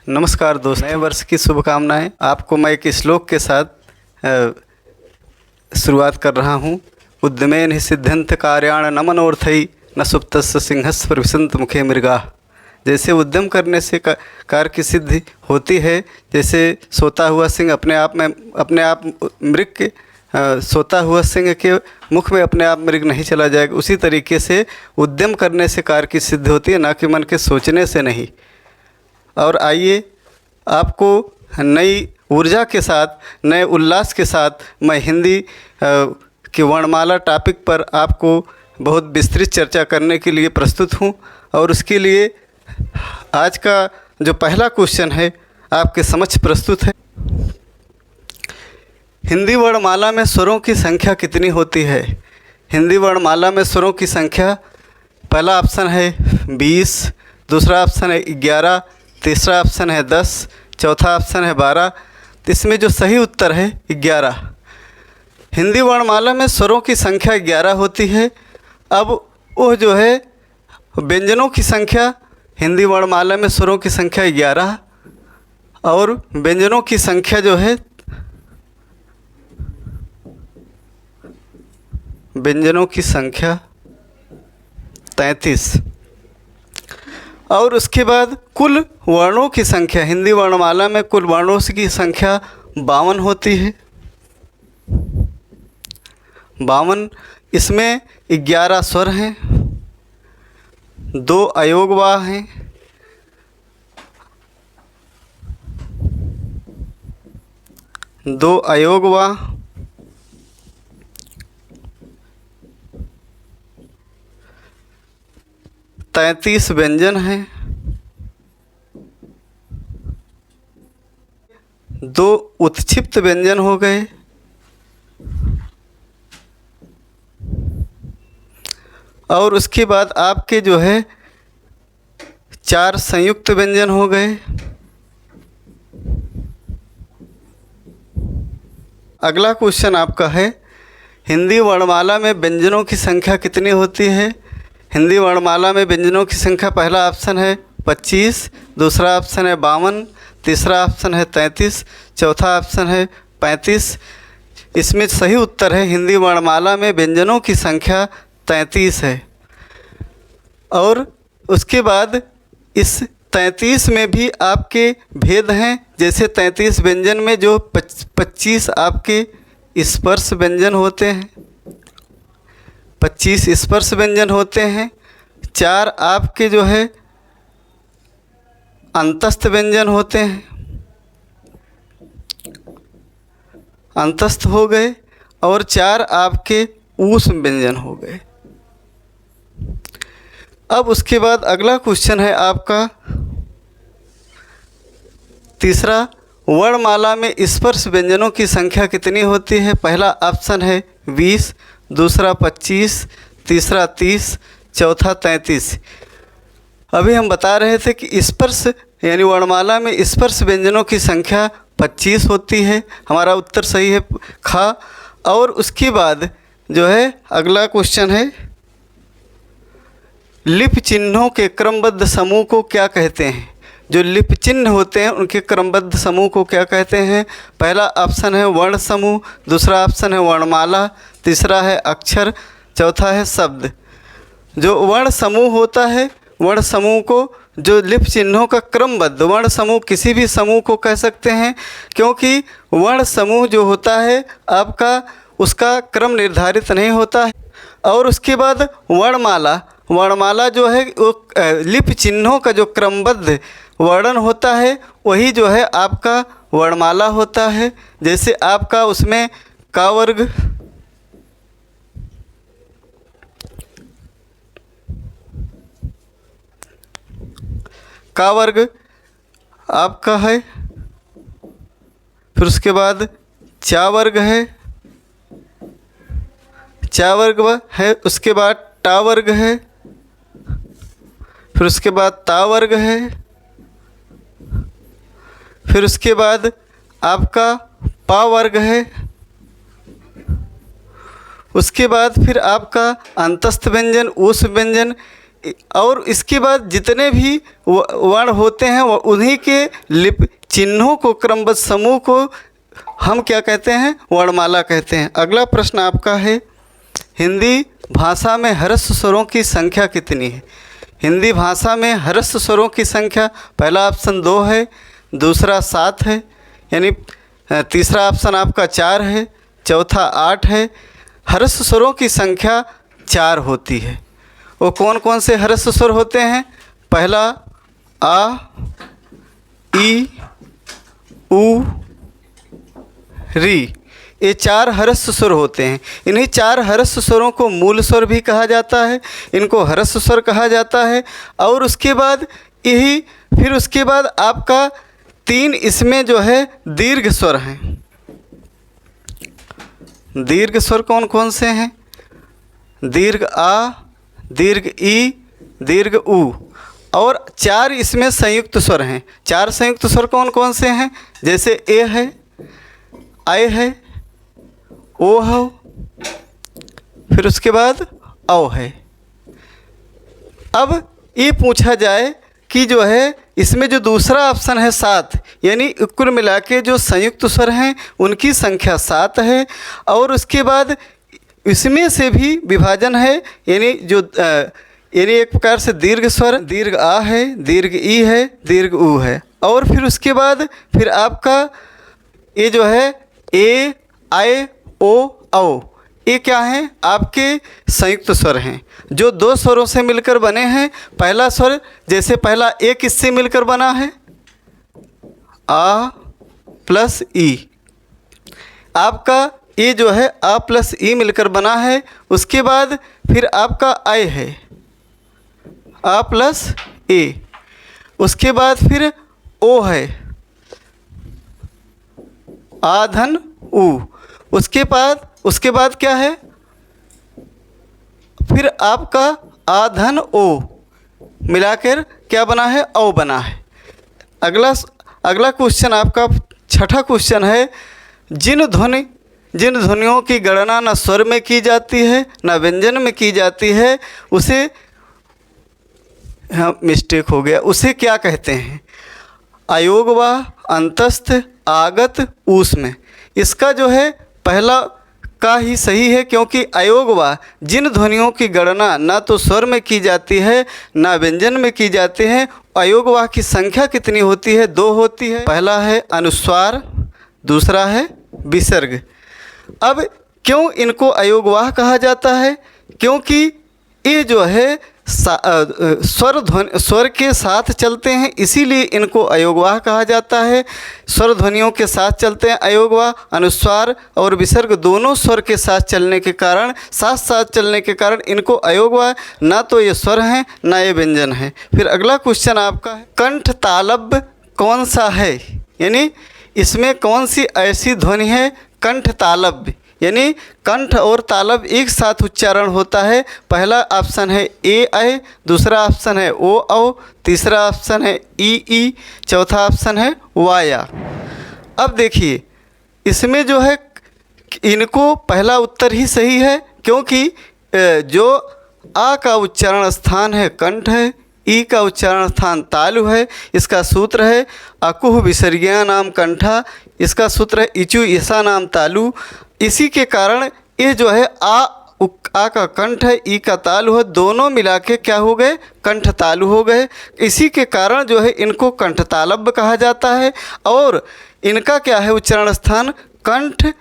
नमस्कार दोस्त, नए वर्ष की शुभकामनाएं। आपको मैं एक श्लोक के साथ शुरुआत कर रहा हूँ। उद्यमेन हि सिद्ध्यंत कार्याण न मनोर्थई न सुप्तस्य सिंहस्य प्रविशन्त मुखे मृगाः। जैसे उद्यम करने से कार्य की सिद्धि होती है, जैसे सोता हुआ सिंह अपने आप मृग के सोता हुआ सिंह के मुख में अपने आप मृग नहीं चला जाएगा, उसी तरीके से उद्यम करने से कार्य की सिद्धि होती है, ना कि मन के सोचने से नहीं। और आइए आपको नई ऊर्जा के साथ, नए उल्लास के साथ मैं हिंदी की वर्णमाला टॉपिक पर आपको बहुत विस्तृत चर्चा करने के लिए प्रस्तुत हूँ। और उसके लिए आज का जो पहला क्वेश्चन है आपके समक्ष प्रस्तुत है। हिंदी वर्णमाला में स्वरों की संख्या कितनी होती है? हिंदी वर्णमाला में स्वरों की संख्या, पहला ऑप्शन है 20, दूसरा ऑप्शन है 11, तीसरा ऑप्शन है 10, चौथा ऑप्शन है 12। इसमें जो सही उत्तर है 11। हिंदी वर्णमाला में स्वरों की संख्या 11 होती है। अब वो जो है व्यंजनों की संख्या, हिंदी वर्णमाला में स्वरों की संख्या 11 और व्यंजनों की संख्या जो है व्यंजनों की संख्या 33। और उसके बाद कुल वर्णों की संख्या, हिंदी वर्णमाला में कुल वर्णों की संख्या 52 होती है। 52। इसमें 11 स्वर हैं, 2 अयोगवाह हैं, 2 अयोगवाह, 33 व्यंजन हैं, 2 उत्क्षिप्त व्यंजन हो गए, और उसके बाद आपके जो है 4 संयुक्त व्यंजन हो गए। अगला क्वेश्चन आपका है, हिंदी वर्णमाला में व्यंजनों की संख्या कितनी होती है? हिंदी वर्णमाला में व्यंजनों की संख्या, पहला ऑप्शन है 25, दूसरा ऑप्शन है 52, तीसरा ऑप्शन है 33, चौथा ऑप्शन है 35। इसमें सही उत्तर है हिंदी वर्णमाला में व्यंजनों की संख्या 33 है। और उसके बाद इस 33 में भी आपके भेद हैं। जैसे 33 व्यंजन में जो 25 आपके स्पर्श व्यंजन होते हैं, 25 स्पर्श व्यंजन होते हैं, 4 आपके जो है अंतस्थ व्यंजन होते हैं, अंतस्थ हो गए, और 4 आपके ऊष्म व्यंजन हो गए। अब उसके बाद अगला क्वेश्चन है आपका तीसरा, वर्णमाला में स्पर्श व्यंजनों की संख्या कितनी होती है? पहला ऑप्शन है 20, दूसरा 25, तीसरा 30, चौथा 33। अभी हम बता रहे थे कि स्पर्श यानी वर्णमाला में स्पर्श व्यंजनों की संख्या 25 होती है। हमारा उत्तर सही है खा। और उसके बाद जो है अगला क्वेश्चन है, लिपि चिन्हों के क्रमबद्ध समूह को क्या कहते हैं? जो लिपि चिन्ह होते हैं उनके क्रमबद्ध समूह को क्या कहते हैं? पहला ऑप्शन है वर्ण समूह, दूसरा ऑप्शन है वर्णमाला, तीसरा है अक्षर, चौथा है शब्द। जो वर्ण समूह होता है, वर्ण समूह को, जो लिपि चिन्हों का क्रमबद्ध वर्ण समूह, किसी भी समूह को कह सकते हैं, क्योंकि वर्ण समूह जो होता है आपका, उसका क्रम निर्धारित नहीं होता है। और उसके बाद वर्णमाला, वर्णमाला जो है वो लिपि चिन्हों का जो क्रमबद्ध वर्णन होता है वही जो है आपका वर्णमाला होता है। जैसे आपका उसमें का वर्ग, का वर्ग आपका है, फिर उसके बाद चा वर्ग है, चा वर्ग है, उसके बाद टा वर्ग है, फिर उसके बाद ता वर्ग है, फिर उसके बाद आपका पा वर्ग है, उसके बाद फिर आपका अंतस्थ व्यंजन, ऊष्म व्यंजन, और इसके बाद जितने भी वर्ण होते हैं वो उन्हीं के लिपि चिन्हों को, क्रमबद्ध समूह को हम क्या कहते हैं? वर्णमाला कहते हैं। अगला प्रश्न आपका है, हिंदी भाषा में ह्रस्व स्वरों की संख्या कितनी है? हिंदी भाषा में ह्रस्व स्वरों की संख्या, पहला ऑप्शन 2 है, दूसरा 7 है, यानी तीसरा ऑप्शन आपका 4 है, चौथा 8 है। ह्रस्व स्वरों की संख्या 4 होती है। वो कौन कौन से ह्रस्व स्वर होते हैं? पहला आ, ई, उ, री, ये 4 ह्रस्व स्वर होते हैं। इन्हीं 4 ह्रस्व स्वरों को मूल स्वर भी कहा जाता है, इनको ह्रस्व स्वर कहा जाता है। और उसके बाद फिर उसके बाद आपका 3 इसमें जो है दीर्घ स्वर हैं। दीर्घ स्वर कौन कौन से हैं? दीर्घ आ, दीर्घ ई, दीर्घ उ, और 4 इसमें संयुक्त स्वर हैं। 4 संयुक्त स्वर कौन कौन से हैं? जैसे ए है, आय है, ओ है, फिर उसके बाद औ है। अब ये पूछा जाए कि जो है इसमें जो दूसरा ऑप्शन है 7, यानी कुल मिला के जो संयुक्त स्वर हैं उनकी संख्या 7 है। और उसके बाद इसमें से भी विभाजन है, यानी एक प्रकार से दीर्घ स्वर, दीर्घ आ है, दीर्घ ई है, दीर्घ उ है। और फिर उसके बाद फिर आपका ये जो है ए, आय, ओ, औ, ये क्या हैं? आपके संयुक्त स्वर हैं जो 2 स्वरों से मिलकर बने हैं। पहला स्वर, जैसे पहला ए किससे मिलकर बना है? आ प्लस ई। आपका ये जो है आ प्लस ई मिलकर बना है। उसके बाद फिर आपका आय है, आ प्लस ए। उसके बाद फिर ओ है, आ धन उ। उसके बाद क्या है? फिर आपका आ धन ओ मिलाकर क्या बना है? औ बना है। अगला क्वेश्चन आपका 6ठा क्वेश्चन है, जिन ध्वनियों की गणना न स्वर में की जाती है न व्यंजन में की जाती है उसे, हाँ मिस्टेक हो गया, उसे क्या कहते हैं? अयोगवा, अंतस्थ, आगत, ऊष्म। इसका जो है पहला का ही सही है, क्योंकि अयोगवा जिन ध्वनियों की गणना ना तो स्वर में की जाती है ना व्यंजन में की जाती है। अयोगवा की संख्या कितनी होती है? 2 होती है। पहला है अनुस्वार, दूसरा है विसर्ग। अब क्यों इनको अयोगवाह कहा जाता है? क्योंकि ये जो है स्वर के साथ चलते हैं, इसीलिए इनको अयोगवाह कहा जाता है। स्वर ध्वनियों के साथ चलते हैं अयोगवाह। अनुस्वार और विसर्ग दोनों स्वर के साथ चलने के कारण, साथ चलने के कारण इनको अयोगवाह, ना तो ये स्वर हैं ना ये व्यंजन है। फिर अगला क्वेश्चन आपका है, कंठ तालव्य कौन सा है? यानी इसमें कौन सी ऐसी ध्वनि है कंठ तालव्य, यानी कंठ और तालव्य एक साथ उच्चारण होता है। पहला ऑप्शन है ए ऐ, दूसरा ऑप्शन है ओ औ, तीसरा ऑप्शन है ई, चौथा ऑप्शन है वाया। अब देखिए इसमें जो है इनको पहला उत्तर ही सही है, क्योंकि जो आ का उच्चारण स्थान है कंठ है, ई का उच्चारण स्थान तालु है। इसका सूत्र है अकुह विसर्गीय नाम कंठा, इसका सूत्र है इचु ईसा नाम तालु। इसी के कारण ये जो है आ का कंठ है, ई का तालु है, दोनों मिला के क्या हो गए? कंठ तालु हो गए। इसी के कारण जो है इनको कंठ तालव्य कहा जाता है। और इनका क्या है उच्चारण स्थान? कंठ।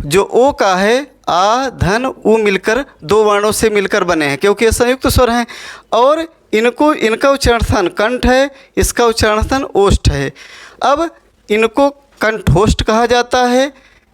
जो ओ का है आ धन उ मिलकर 2 वर्णों से मिलकर बने हैं, क्योंकि ये संयुक्त स्वर हैं। और इनका उच्चारण स्थान कंठ है, इसका उच्चारण स्थान ओष्ठ है। अब इनको कंठोष्ठ कहा जाता है।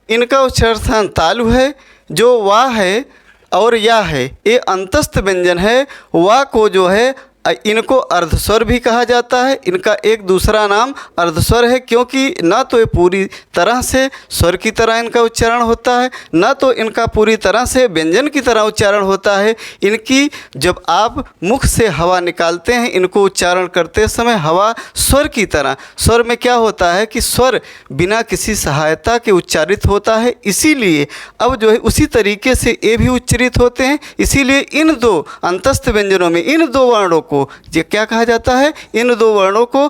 इनका उच्चारण स्थान तालु है। जो वा है और या है ये अंतस्थ व्यंजन है। वा को जो है इनको अर्धस्वर भी कहा जाता है। इनका एक दूसरा नाम अर्धस्वर है, क्योंकि ना तो ये पूरी तरह से स्वर की तरह इनका उच्चारण होता है, ना तो इनका पूरी तरह से व्यंजन की तरह उच्चारण होता है। इनकी जब आप मुख से हवा निकालते हैं, इनको उच्चारण करते समय हवा स्वर की तरह, स्वर में क्या होता है कि स्वर बिना किसी सहायता के उच्चारित होता है, इसीलिए अब जो है उसी तरीके से ये भी उच्चारित होते हैं। इसीलिए इन दो अंतस्थ व्यंजनों में इन दो वर्णों को ये क्या कहा जाता है, इन दो वर्णों को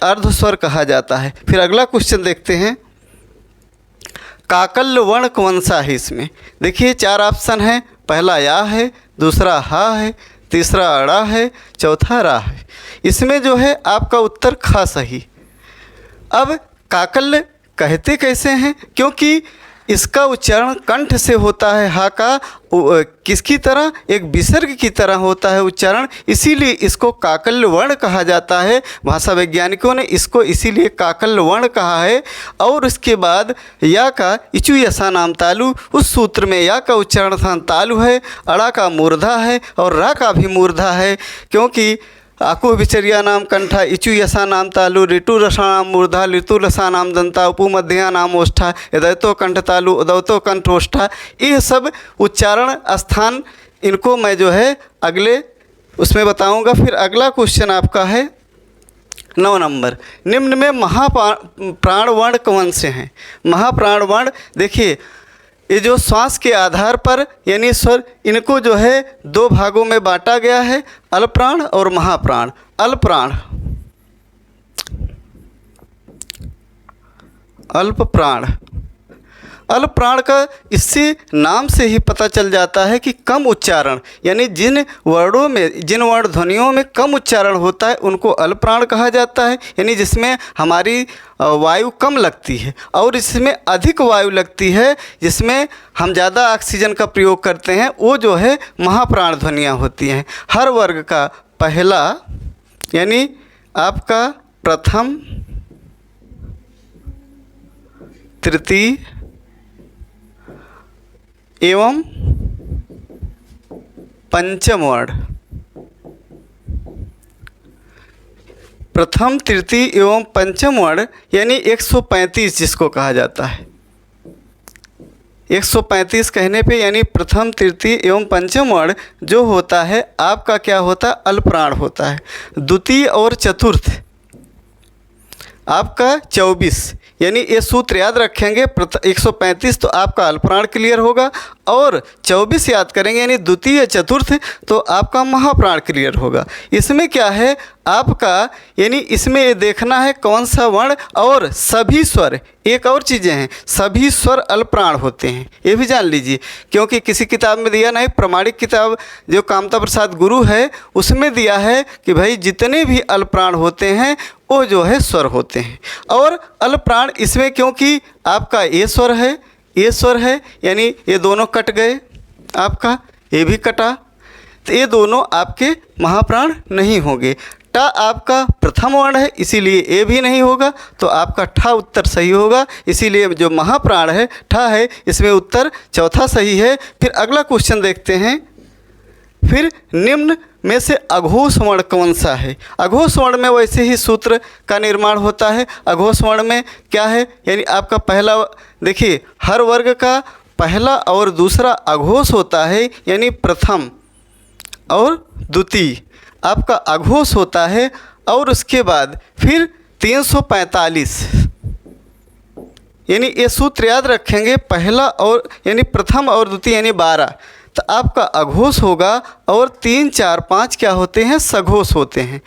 अर्धस्वर कहा जाता है। फिर अगला क्वेश्चन देखते हैं, काकल्य वर्ण कौन सा है इसमें? देखिए 4 ऑप्शन है, पहला या है, दूसरा हा है, तीसरा अड़ा है, चौथा रा है। इसमें जो है आपका उत्तर खा सही। अब काकल्य कहते कैसे हैं? क्योंकि इसका उच्चारण कंठ से होता है, हा का किसकी तरह, एक विसर्ग की तरह होता है उच्चारण, इसीलिए इसको काकल्य वर्ण कहा जाता है। भाषा वैज्ञानिकों ने इसको इसीलिए काकल्य वर्ण कहा है। और उसके बाद या का इचु यसा नाम तालु, उस सूत्र में या का उच्चारण स्थान तालु है, अड़ा का मूर्धा है और रा का भी मूर्धा है, क्योंकि आकु विचर्या नाम कंठा, इचु यसा नाम तालु, ऋतु रसा नाम मूर्धा, ऋतु रसा नाम दंता, उपमध्या नाम ओष्ठा, यदयतो कंठ तालु, उदयतो कंठ ओष्ठा। ये सब उच्चारण स्थान इनको मैं जो है अगले उसमें बताऊंगा। फिर अगला क्वेश्चन आपका है 9 नंबर, निम्न में महाप्राण वर्ण कौन से हैं? महाप्राण वर्ण देखिए, ये जो श्वास के आधार पर यानी स्वर, इनको जो है 2 भागों में बांटा गया है, अल्पप्राण और महाप्राण। अल्पप्राण, अल्पप्राण, अल्पप्राण का इससे नाम से ही पता चल जाता है कि कम उच्चारण, यानी जिन वर्णों में, जिन वर्ण ध्वनियों में कम उच्चारण होता है उनको अल्पप्राण कहा जाता है, यानी जिसमें हमारी वायु कम लगती है। और इसमें अधिक वायु लगती है, जिसमें हम ज़्यादा ऑक्सीजन का प्रयोग करते हैं, वो जो है महाप्राण ध्वनियाँ होती हैं। हर वर्ग का पहला यानी आपका प्रथम, तृतीय एवं पंचम वर्ण, प्रथम, तृतीय एवं पंचम वर्ण यानी 135 जिसको कहा जाता है। 135 कहने पे यानी प्रथम, तृतीय एवं पंचम वर्ण जो होता है आपका क्या होता है, अल्पप्राण होता है। द्वितीय और चतुर्थ आपका 24, यानी ये सूत्र याद रखेंगे, 135 तो आपका अल्पप्राण क्लियर होगा और 24 याद करेंगे यानी द्वितीय चतुर्थ तो आपका महाप्राण क्लियर होगा। इसमें क्या है आपका, यानी इसमें ये देखना है कौन सा वर्ण, और सभी स्वर, एक और चीज़ें हैं, सभी स्वर अल्पप्राण होते हैं, ये भी जान लीजिए, क्योंकि किसी किताब में दिया नहीं, प्रमाणिक किताब जो कामता प्रसाद गुरु है उसमें दिया है कि भाई जितने भी अल्पप्राण होते हैं वो जो है स्वर होते हैं। और अल्पप्राण इसमें क्योंकि आपका ये स्वर है, ये स्वर है, यानी ये दोनों कट गए, आपका ये भी कटा, तो ये दोनों आपके महाप्राण नहीं होंगे। टा आपका प्रथम वर्ण है इसीलिए ए भी नहीं होगा, तो आपका ठा उत्तर सही होगा। इसीलिए जो महाप्राण है ठा है, इसमें उत्तर चौथा सही है। फिर अगला क्वेश्चन देखते हैं, फिर निम्न में से अघोष वर्ण कौन सा है? अघोष वर्ण में वैसे ही सूत्र का निर्माण होता है। अघोष वर्ण में क्या है, यानी आपका पहला, देखिए हर वर्ग का पहला और दूसरा अघोष होता है, यानी प्रथम और द्वितीय आपका अघोष होता है। और उसके बाद फिर 345, यानी ये सूत्र याद रखेंगे, पहला और यानी प्रथम और द्वितीय यानी 12, तो आपका अघोष होगा। और 3, 4, 5 क्या होते हैं, सघोष होते हैं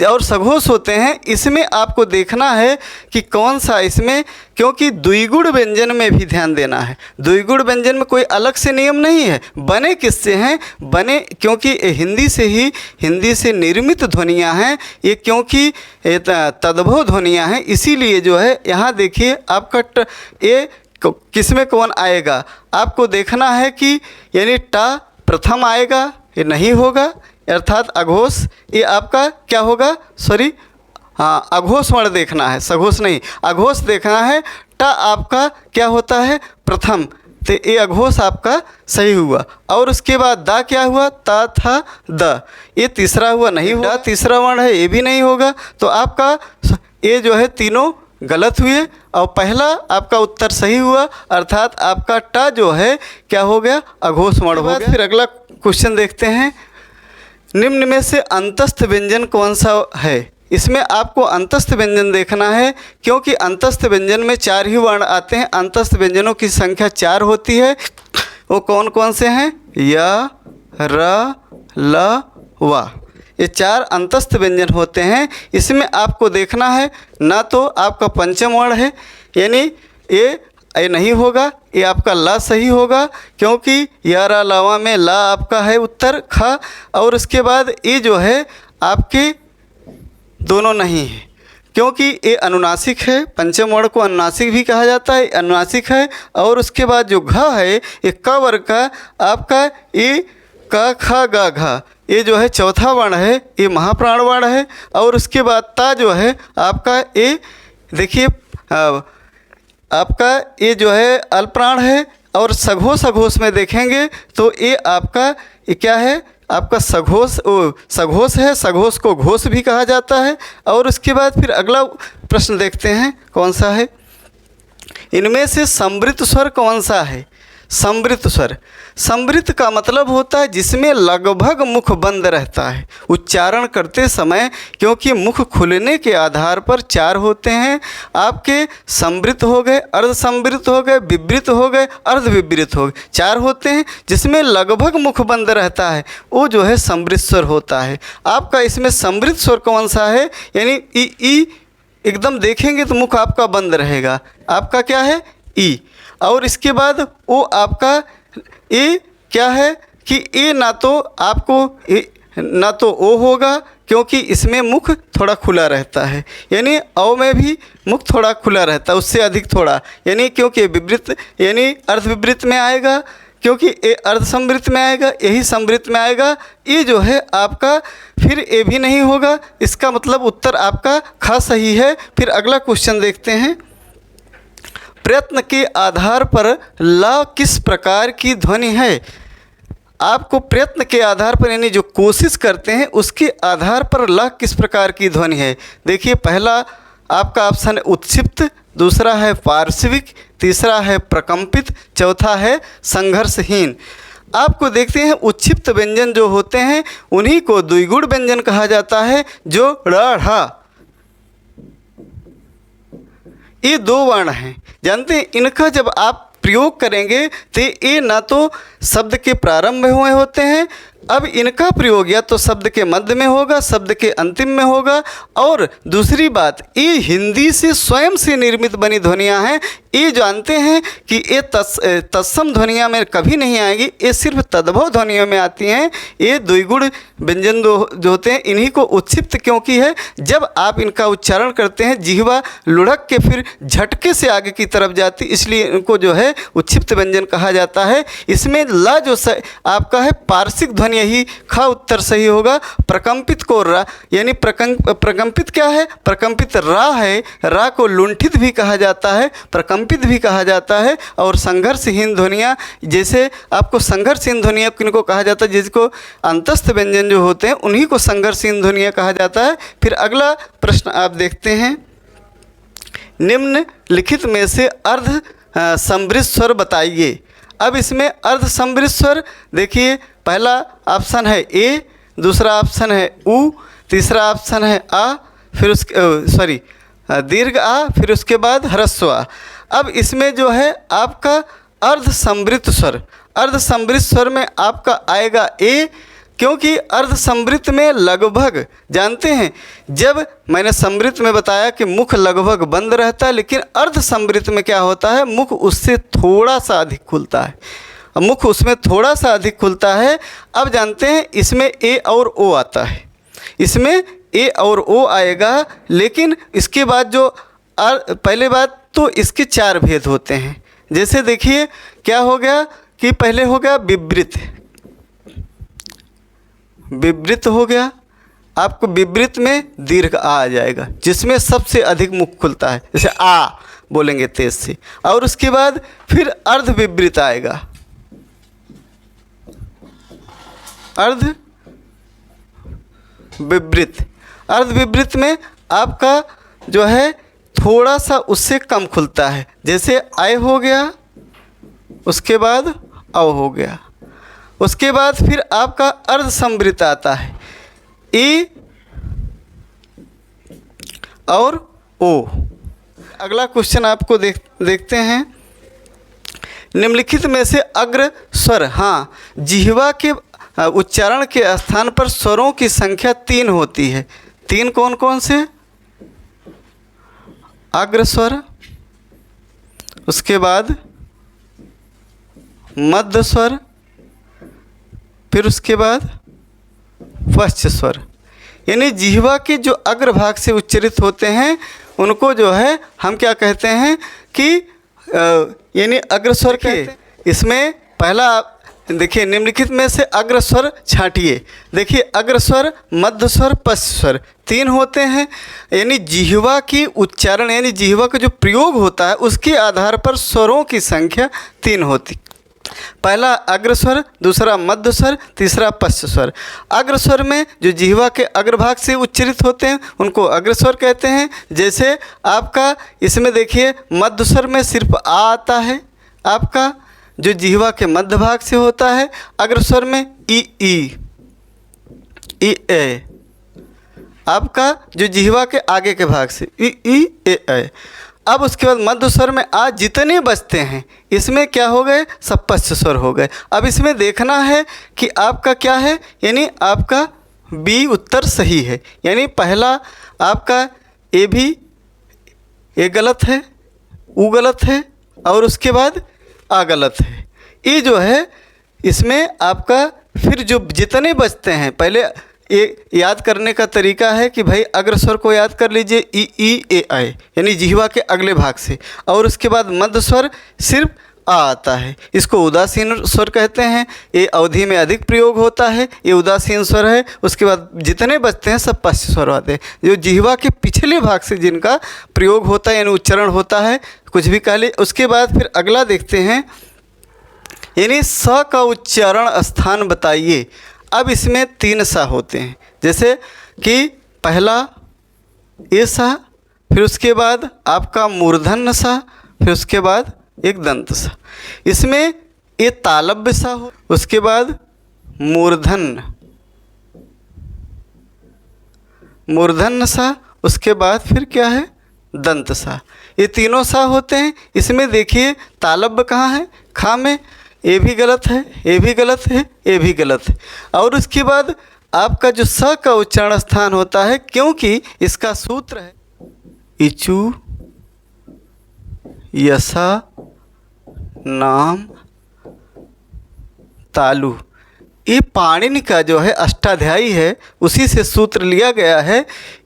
और सघोष होते हैं। इसमें आपको देखना है कि कौन सा इसमें, क्योंकि द्विगुण व्यंजन में भी ध्यान देना है। द्विगुण व्यंजन में कोई अलग से नियम नहीं है, बने किससे हैं, बने क्योंकि हिंदी से निर्मित ध्वनियाँ हैं ये, क्योंकि तद्भव ध्वनियाँ हैं, इसीलिए जो है यहाँ देखिए आपका ये किस में कौन आएगा, आपको देखना है कि यानी टा प्रथम आएगा, ये नहीं होगा, अर्थात अघोष, ये आपका क्या होगा, सॉरी हाँ अघोष वर्ण देखना है, सघोष नहीं, अघोष देखना है। टा आपका क्या होता है, प्रथम, तो ये अघोष आपका सही हुआ। और उसके बाद दा क्या हुआ, ता था द, ये तीसरा हुआ, नहीं हुआ। तीसरा वर्ण है, ये भी नहीं होगा। तो आपका ये जो है तीनों गलत हुए और पहला आपका उत्तर सही हुआ, अर्थात आपका ट जो है क्या हो गया, अघोष वर्ण हो गया। फिर अगला क्वेश्चन देखते हैं, निम्न में से अंतस्थ व्यंजन कौन सा है। इसमें आपको अंतस्थ व्यंजन देखना है, क्योंकि अंतस्थ व्यंजन में 4 ही वर्ण आते हैं। अंतस्थ व्यंजनों की संख्या 4 होती है। वो कौन कौन से हैं, य, र, ल, व, ये 4 अंतस्थ व्यंजन होते हैं। इसमें आपको देखना है, ना तो आपका पंचम वर्ण है, यानी ये नहीं होगा, ये आपका ला सही होगा, क्योंकि य, र, लवा में ला आपका है उत्तर ख। और उसके बाद ये जो है आपके दोनों नहीं है, क्योंकि ये अनुनासिक है। पंचम वर्ण को अनुनासिक भी कहा जाता है, अनुनासिक है। और उसके बाद जो घ है, ये क वर्ग का आपका ये क, ख, ग, घ, ये जो है चौथा वर्ण है, ये महाप्राण वर्ण है। और उसके बाद ता जो है आपका ये देखिए आपका ये जो है अल्पप्राण है। और सघोष अघोष में देखेंगे तो ये आपका ये क्या है, आपका सघोष है। सघोष को घोष भी कहा जाता है। और उसके बाद फिर अगला प्रश्न देखते हैं कौन सा है, इनमें से समृत स्वर कौन सा है। समृत स्वर, समृत का मतलब होता है जिसमें लगभग मुख बंद रहता है उच्चारण करते समय, क्योंकि मुख खुलने के आधार पर 4 होते हैं आपके। समृत हो गए, अर्ध समृत हो गए, विवृत हो गए, अर्ध विवृत हो गए, 4 होते हैं जिसमें लगभग मुख बंद रहता है, वो जो है समृत स्वर होता है आपका। इसमें समृत स्वर कौन सा है, यानी ई एकदम देखेंगे तो मुख आपका बंद रहेगा, आपका क्या है ई। और इसके बाद वो आपका ए क्या है कि ए ना तो आपको ना तो ओ होगा, क्योंकि इसमें मुख थोड़ा खुला रहता है, यानी औ में भी मुख थोड़ा खुला रहता है, उससे अधिक थोड़ा, यानी क्योंकि विवृत यानी अर्ध विवृत में आएगा, क्योंकि ये अर्ध समृत में आएगा, यही समृत में आएगा। ये जो है आपका फिर ए भी नहीं होगा, इसका मतलब उत्तर आपका ख सही है। फिर अगला क्वेश्चन देखते हैं, प्रयत्न के आधार पर ला किस प्रकार की ध्वनि है। आपको प्रयत्न के आधार पर यानी जो कोशिश करते हैं उसके आधार पर ला किस प्रकार की ध्वनि है। देखिए पहला आपका ऑप्शन है उत्क्षिप्त, दूसरा है पार्श्विक, तीसरा है प्रकंपित, चौथा है संघर्षहीन। आपको देखते हैं उत्क्षिप्त व्यंजन जो होते हैं उन्हीं को द्विगुण व्यंजन कहा जाता है, जो ड़ ढ़ ये 2 वर्ण हैं। जानते हैं इनका जब आप प्रयोग करेंगे तो ये ना तो शब्द के प्रारंभ में हुए होते हैं, अब इनका प्रयोग या तो शब्द के मध्य में होगा, शब्द के अंतिम में होगा। और दूसरी बात, ये हिंदी से स्वयं से निर्मित बनी ध्वनियाँ हैं। ये जानते हैं कि ये तत्सम ध्वनियाँ में कभी नहीं आएंगी, ये सिर्फ तद्भव ध्वनियों में आती हैं। ये द्विगुण व्यंजन जो होते हैं इन्हीं को उत्क्षिप्त क्योंकि है, जब आप इनका उच्चारण करते हैं जिह्वा लुढ़क के फिर झटके से आगे की तरफ जाती, इसलिए इनको जो है उत्क्षिप्त व्यंजन कहा जाता है। इसमें ला जो आपका है पार्श्विक ध्वनि, यही ख उत्तर सही होगा। प्रकंपित को रा यानी प्रकंपित क्या है, प्रकंपित रा है, रा को लुंठित भी कहा जाता है, प्रकंपित भी कहा जाता है। और संघर्षहीन ध्वनियाँ, जैसे आपको संघर्षहीन ध्वनियाँ किनको कहा जाता है, जिसको अंतस्थ व्यंजन जो होते हैं उन्हीं को संघर्षहीन ध्वनियाँ कहा जाता है। फिर अगला प्रश्न आप देखते हैं, निम्न लिखित में से अर्ध समृद्ध स्वर बताइए। अब इसमें अर्ध समृद्ध स्वर देखिए, पहला ऑप्शन है ए, दूसरा ऑप्शन है उ, तीसरा ऑप्शन है आ, फिर उसके दीर्घ आ, फिर उसके बाद ह्रस्व आ। अब इसमें जो है आपका अर्ध समृद्ध स्वर, अर्ध समृद्ध स्वर में आपका आएगा ए, क्योंकि अर्ध समृद्ध में लगभग जानते हैं, जब मैंने समृद्ध में बताया कि मुख लगभग बंद रहता है, लेकिन अर्ध समृद्ध में क्या होता है, मुख उससे थोड़ा सा अधिक खुलता है, मुख उसमें थोड़ा सा अधिक खुलता है। अब जानते हैं इसमें ए और ओ आता है, इसमें ए और ओ आएगा, लेकिन इसके बाद जो पहले बात तो इसके 4 भेद होते हैं। जैसे देखिए क्या हो गया कि पहले हो गया विवृत, विवृत हो गया, आपको विवृत में दीर्घ आ जाएगा जिसमें सबसे अधिक मुख खुलता है। जैसे आ, बोलेंगे तेज से। और उसके बाद फिर अर्ध विवृत आएगा। अर्ध विवृत, अर्ध विवृत में आपका जो है थोड़ा सा उससे कम खुलता है, जैसे आय हो गया, उसके बाद अव हो गया, उसके बाद फिर आपका अर्ध संवृत आता है, ई और ओ। अगला क्वेश्चन आपको देखते हैं। निम्नलिखित में से अग्र स्वर, हाँ, जिह्वा के उच्चारण के स्थान पर स्वरों की संख्या 3 होती है। 3 कौन कौन से? अग्र स्वर, उसके बाद मध्य स्वर, फिर उसके बाद पश्च स्वर। यानी जिह्वा के जो अग्रभाग से उच्चरित होते हैं उनको जो है हम क्या कहते हैं कि यानी अग्रस्वर के। इसमें पहला देखिए, निम्नलिखित में से अग्रस्वर छांटिए। देखिए अग्रस्वर, मध्य स्वर, पश्च स्वर 3 होते हैं। यानी जिह्वा की उच्चारण यानी जिह्वा का जो प्रयोग होता है उसके आधार पर स्वरों की संख्या 3 होती। पहला अग्रस्वर, दूसरा मध्य स्वर, तीसरा पश्च स्वर। अग्रस्वर में जो जिह्वा के अग्रभाग से उच्चरित होते हैं उनको अग्रस्वर कहते हैं। जैसे आपका इसमें देखिए मध्य स्वर में सिर्फ आ आता है, आपका जो जिह्वा के मध्य भाग से होता है। अग्रस्वर में ई ए, आपका जो जिह्वा के आगे के भाग से ई ए। अब उसके बाद मध्य स्वर में आ जितने बचते हैं इसमें क्या हो गए? सब पश्च स्वर हो गए। अब इसमें देखना है कि आपका क्या है, यानी आपका बी उत्तर सही है। यानी पहला आपका ए भी ए गलत है, ऊ गलत है और उसके बाद आ गलत है। ये जो है इसमें आपका फिर जो जितने बचते हैं, पहले ये याद करने का तरीका है कि भाई अग्रस्वर को याद कर लीजिए ई ए आए, यानी जिह्वा के अगले भाग से। और उसके बाद मध्य स्वर सिर्फ आ आता है, इसको उदासीन स्वर कहते हैं। ये अवधि में अधिक प्रयोग होता है, ये उदासीन स्वर है। उसके बाद जितने बचते हैं सब पश्च स्वर आते हैं, जो जिह्वा के पिछले भाग से जिनका प्रयोग होता है यानी उच्चारण होता है, कुछ भी कह ली। उसके बाद फिर अगला देखते हैं, यानी स का उच्चारण स्थान बताइए। अब इसमें 3 सा होते हैं, जैसे कि पहला ए सा, फिर उसके बाद आपका मूर्धन्य सा, फिर उसके बाद एक दंत सा। इसमें ये तालव्य सा हो, उसके बाद मूर्धन्य सा, उसके बाद फिर क्या है? दंत सा। ये तीनों सा होते हैं। इसमें देखिए तालव्य कहाँ है? खा में। ये भी गलत है, ये भी गलत है, ये भी गलत है। और उसके बाद आपका जो स का उच्चारण स्थान होता है, क्योंकि इसका सूत्र है इचु यसा नाम तालु। ये पाणिनि का जो है अष्टाध्यायी है, उसी से सूत्र लिया गया है।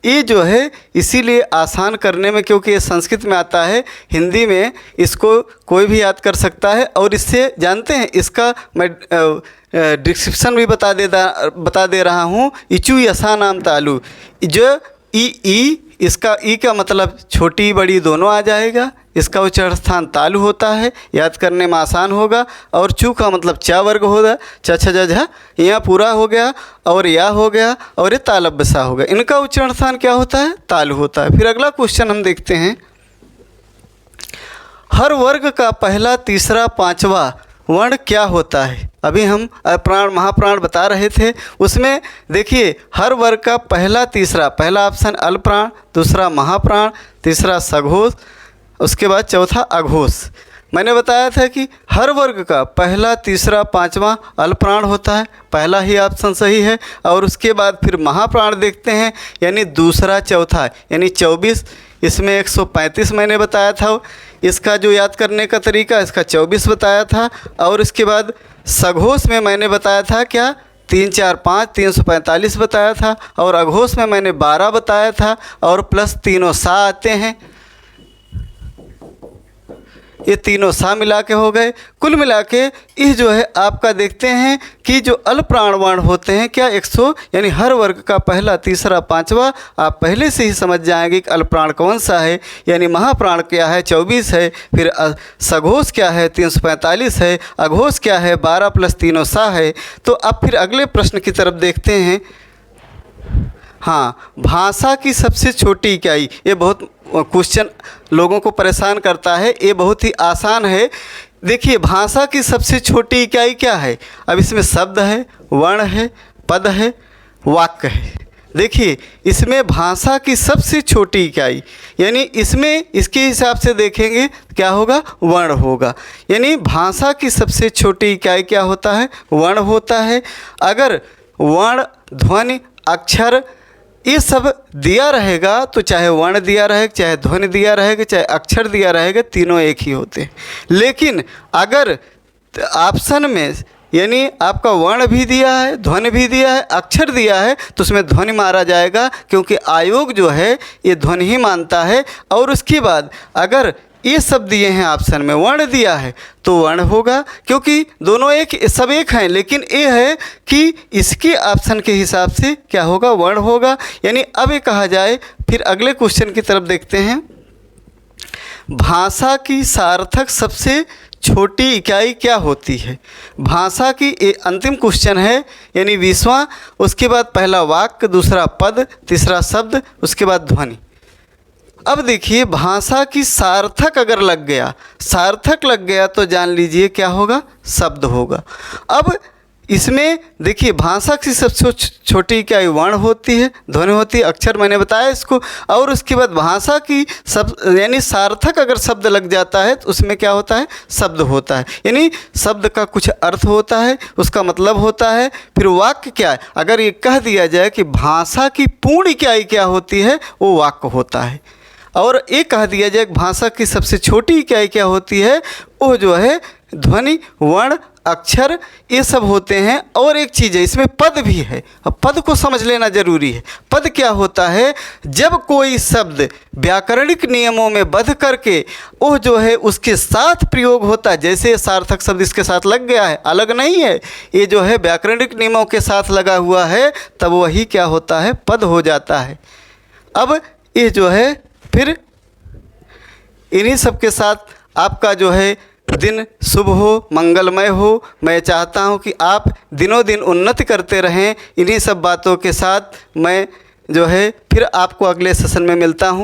ये जो है इसीलिए आसान करने में, क्योंकि ये संस्कृत में आता है, हिंदी में इसको कोई भी याद कर सकता है। और इससे जानते हैं, इसका मैं डिस्क्रिप्शन भी बता दे रहा हूँ। इचु यसा नाम तालु, जो ई इसका ई का मतलब छोटी बड़ी दोनों आ जाएगा। इसका उच्चारण स्थान तालु होता है, याद करने में आसान होगा। और चू का मतलब चा वर्ग होगा, च छ ज झ, यहाँ पूरा हो गया और या हो गया और ये तालव्य सा हो गया। इनका उच्चारण स्थान क्या होता है? तालु होता है। फिर अगला क्वेश्चन हम देखते हैं, हर वर्ग का पहला, तीसरा, पांचवा वर्ण क्या होता है? अभी हम प्राण महाप्राण बता रहे थे, उसमें देखिए हर वर्ग का पहला, तीसरा, पहला ऑप्शन अल्पप्राण, दूसरा महाप्राण, तीसरा सघोष, उसके बाद चौथा अघोष। मैंने बताया था कि हर वर्ग का पहला, तीसरा, पांचवा अल्पप्राण होता है, पहला ही ऑप्शन सही है। और उसके बाद फिर महाप्राण देखते हैं, यानी दूसरा, चौथा, यानी 24। इसमें 135 मैंने बताया था, इसका जो याद करने का तरीका, इसका 24 बताया था। और इसके बाद सघोष में मैंने बताया था क्या? 3 4 5 345 बताया था। और अघोष में मैंने 12 बताया था, और प्लस तीनों सा आते हैं। ये तीनों सा मिला के हो गए। कुल मिला के यह जो है आपका देखते हैं कि जो अल्प प्राणवान होते हैं क्या 100 यानी हर वर्ग का पहला, तीसरा, पांचवा आप पहले से ही समझ जाएंगे कि अल्प प्राण कौन सा है। यानी महाप्राण क्या है 24 है, फिर सघोष क्या है 345 है, अघोष क्या है 12 प्लस तीनों सा है। तो अब फिर अगले प्रश्न की तरफ देखते हैं। हाँ, भाषा की सबसे छोटी इकाई, ये बहुत क्वेश्चन लोगों को परेशान करता है, ये बहुत ही आसान है। देखिए भाषा की सबसे छोटी इकाई क्या है। अब इसमें शब्द है, वर्ण है, पद है, वाक्य है। देखिए इसमें भाषा की सबसे छोटी इकाई यानी इसमें इसके हिसाब से देखेंगे क्या होगा, वर्ण होगा। यानी भाषा की सबसे छोटी इकाई क्या होता है, वर्ण होता है। अगर वर्ण, ध्वनि, अक्षर ये सब दिया रहेगा तो चाहे वर्ण दिया रहेगा, चाहे ध्वनि दिया रहेगा, चाहे अक्षर दिया रहेगा, तीनों एक ही होते हैं। लेकिन अगर ऑप्शन में यानी आपका वर्ण भी दिया है, ध्वनि भी दिया है, अक्षर दिया है तो उसमें ध्वनि मारा जाएगा, क्योंकि आयोग जो है ये ध्वनि ही मानता है। और उसके बाद अगर ये सब दिए हैं ऑप्शन में, वर्ण दिया है तो वर्ण होगा, क्योंकि दोनों एक सब एक हैं। लेकिन ये है कि इसके ऑप्शन के हिसाब से क्या होगा, वर्ण होगा। यानी अब ये कहा जाए, फिर अगले क्वेश्चन की तरफ देखते हैं। भाषा की सार्थक सबसे छोटी इकाई क्या होती है। भाषा की ये अंतिम क्वेश्चन है, यानी 20वां। उसके बाद पहला वाक्य, दूसरा पद, तीसरा शब्द, उसके बाद ध्वनि। अब देखिए भाषा की सार्थक अगर लग गया, सार्थक लग गया तो जान लीजिए क्या होगा, शब्द होगा। अब इसमें देखिए भाषा की सबसे छोटी इकाई वर्ण होती है, ध्वनि होती है, अक्षर मैंने बताया इसको। और उसके बाद भाषा की सब यानी सार्थक अगर शब्द लग जाता है तो उसमें क्या होता है, शब्द होता है। यानी शब्द का कुछ अर्थ होता है, उसका मतलब होता है। फिर वाक्य क्या है, अगर ये कह दिया जाए कि भाषा की पूर्ण इकाई क्या होती है, वो वाक्य होता है। और ये कह दिया जाए कि भाषा की सबसे छोटी इकाई क्या होती है, वो जो है ध्वनि, वर्ण, अक्षर ये सब होते हैं। और एक चीज़ है इसमें पद भी है। अब पद को समझ लेना जरूरी है। पद क्या होता है, जब कोई शब्द व्याकरणिक नियमों में बद्ध करके वो जो है उसके साथ प्रयोग होता है, जैसे सार्थक शब्द इसके साथ लग गया है, अलग नहीं है, ये जो है व्याकरणिक नियमों के साथ लगा हुआ है, तब वही क्या होता है, पद हो जाता है। अब ये जो है फिर इन्हीं सब के साथ आपका जो है दिन शुभ हो, मंगलमय हो। मैं चाहता हूं कि आप दिनों दिन उन्नति करते रहें। इन्हीं सब बातों के साथ मैं जो है फिर आपको अगले सेशन में मिलता हूं।